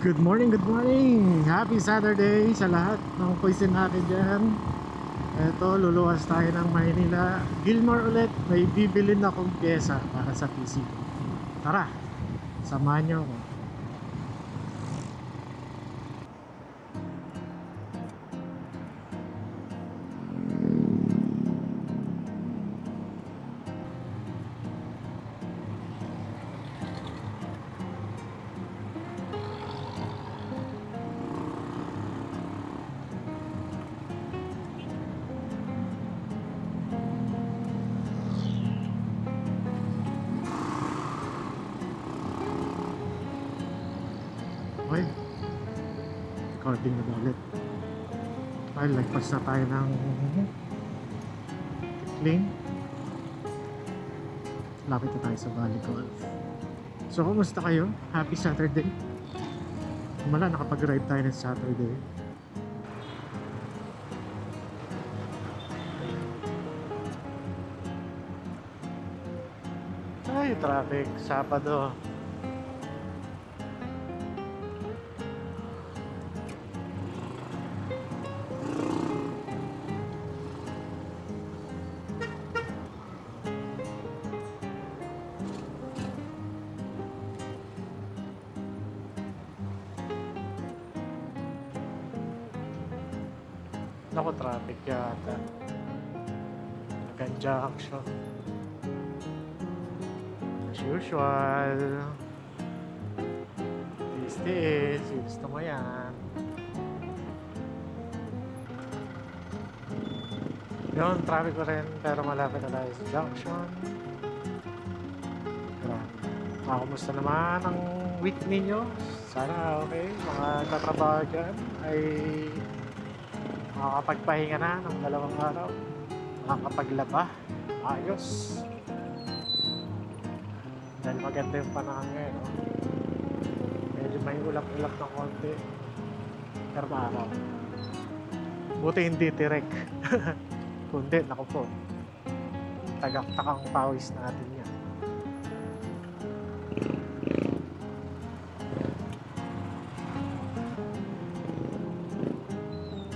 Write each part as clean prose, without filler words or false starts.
Good morning, good morning! Happy Saturday sa lahat ng poison natin dyan. Eto, luluwas tayo ng Maynila. Gilmore ulit, may bibilin akong pyesa para sa PC. Tara, samahan nyo ako. Okay, recording na ba ulit? Ay, lagpas na tayo ng Tikling. Lapit na tayo sa Valley Golf. So, kumusta kayo? Happy Saturday! Mala, nakapag-ride tayo ng Saturday. Ay, traffic, Sabado. Naku, traffic yata. Hanggang junction. As usual. Tiis-tiis. Gusto mo yan. Yun, traffic ko rin. Pero malapit na tayo sa junction. Grabe. Kumusta naman ang week ninyo? Sana okay. Mga tatrabaho dyan ay makakapagpahinga na ng 2 araw. Makakapaglaba. Ayos. Dahil maganda yung panahon ngayon, no? Medyo may ulap-ulap ng konti. Pero maaraw. Buti hindi tirek. Kundi, naku po. Tagak-takang pawis natin yan.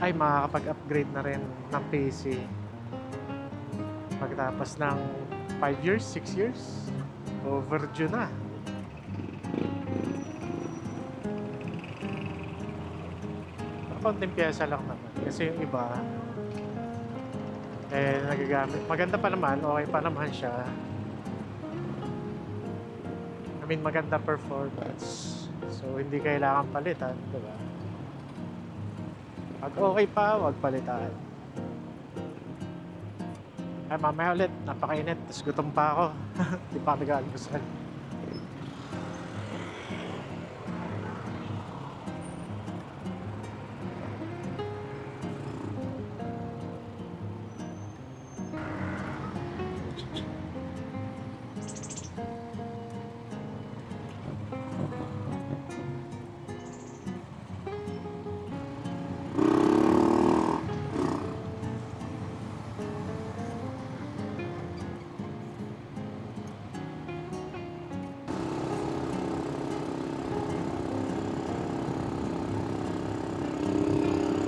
Ay, makakapag-upgrade na rin ng PC pagkatapos ng 5 years, 6 years. Overdue na. Konting pyesa lang naman kasi yung iba nagagamit. Maganda pa naman, okay pa naman siya. I mean, maganda performance. So, hindi kailangan palitan, diba? Pag okay pa, wag palitan. Ay, mamaya ulit, napakainit, tapos gutom pa ako. Di pa nag-almusal.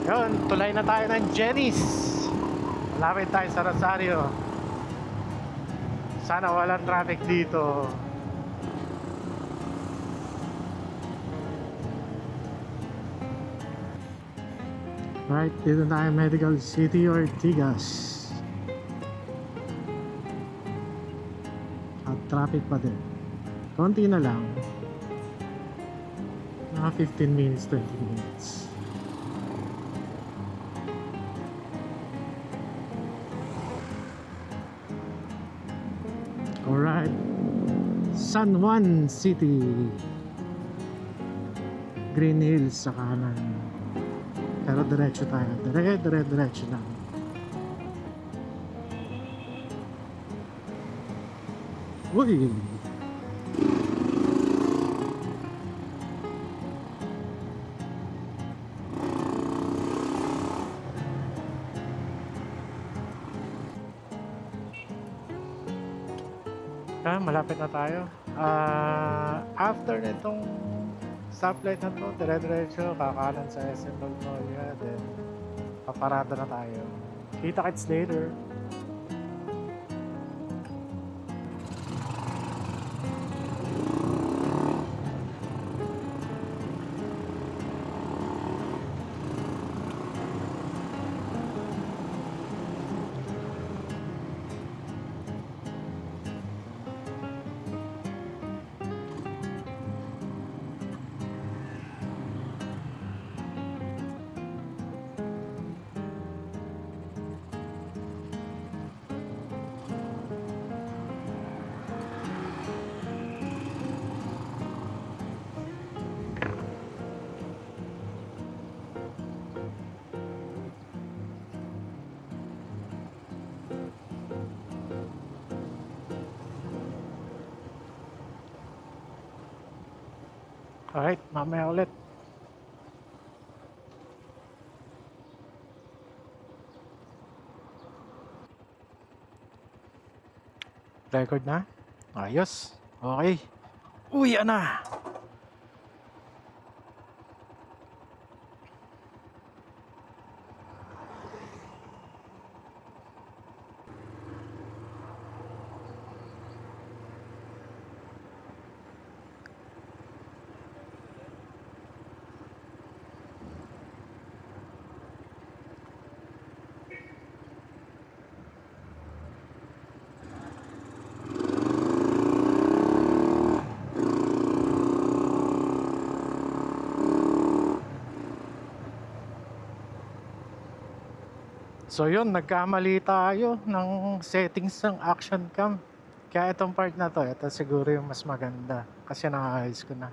Yun, tulay na tayo ng Jenny's. Malapit tayo sa Rosario. Sana walang traffic dito. Right, dito tayo Medical City Ortigas. At traffic pa din. Konti na lang. Mga 15 minutes, 20 minutes. Alright, San Juan City, Green Hills sa kanan. Pero diretso tayo, diretso lang. Uy! Malapit na tayo. After nitong stoplight na to, dire-diretso, kakanan sa SM Magnolia, then paparada na tayo. Kita kits later. Alright, mamaya ulit. Record na? Ayos. Okay. Uwi na. So yun, nagkamali tayo ng settings ng action cam. Kaya itong part na to, ito siguro yung mas maganda. Kasi naayos ko na.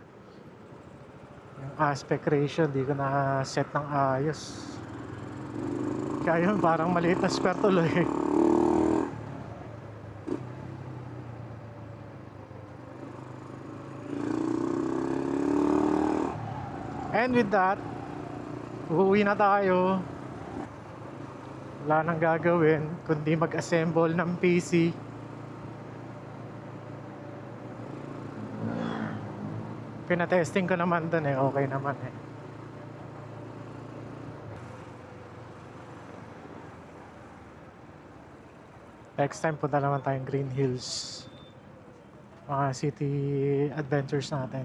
Yung aspect ratio, di ko na set ng ayos. Kaya yun, parang maliit na square tuloy. And with that, uuwi na tayo. Wala nang gagawin kundi mag-assemble ng PC. Pinatesting ko naman dun eh, okay naman eh. Next time punta naman tayong Green Hills. Mga city adventures natin.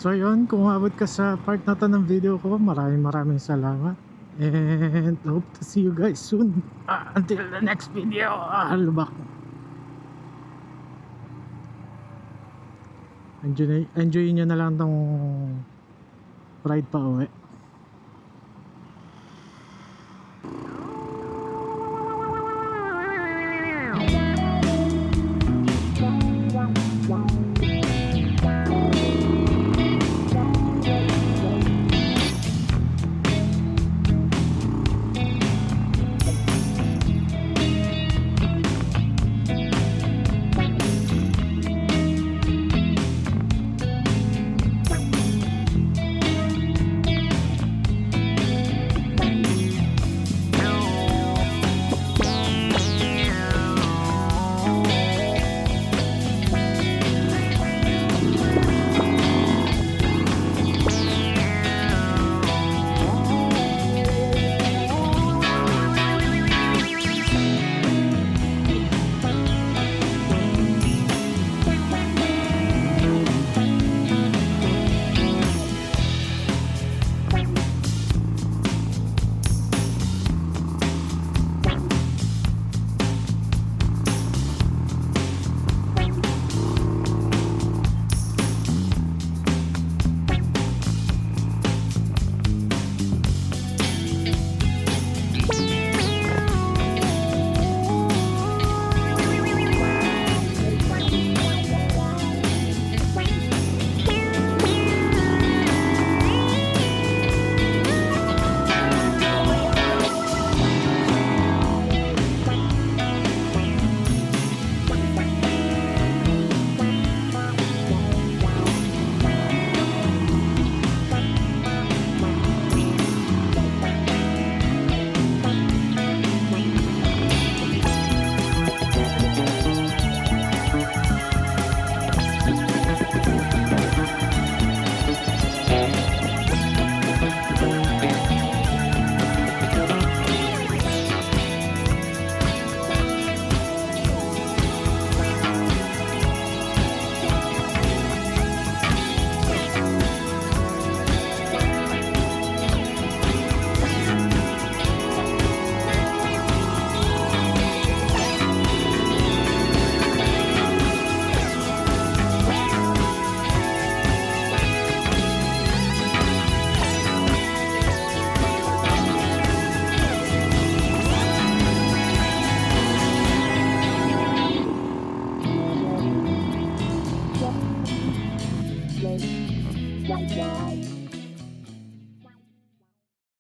So yun, kung umabot ka sa part na to ng video ko, maraming salamat. And hope to see you guys soon. Until the next video. Halubak. Enjoy nyo na lang tong ride pa uwi. Bye-bye.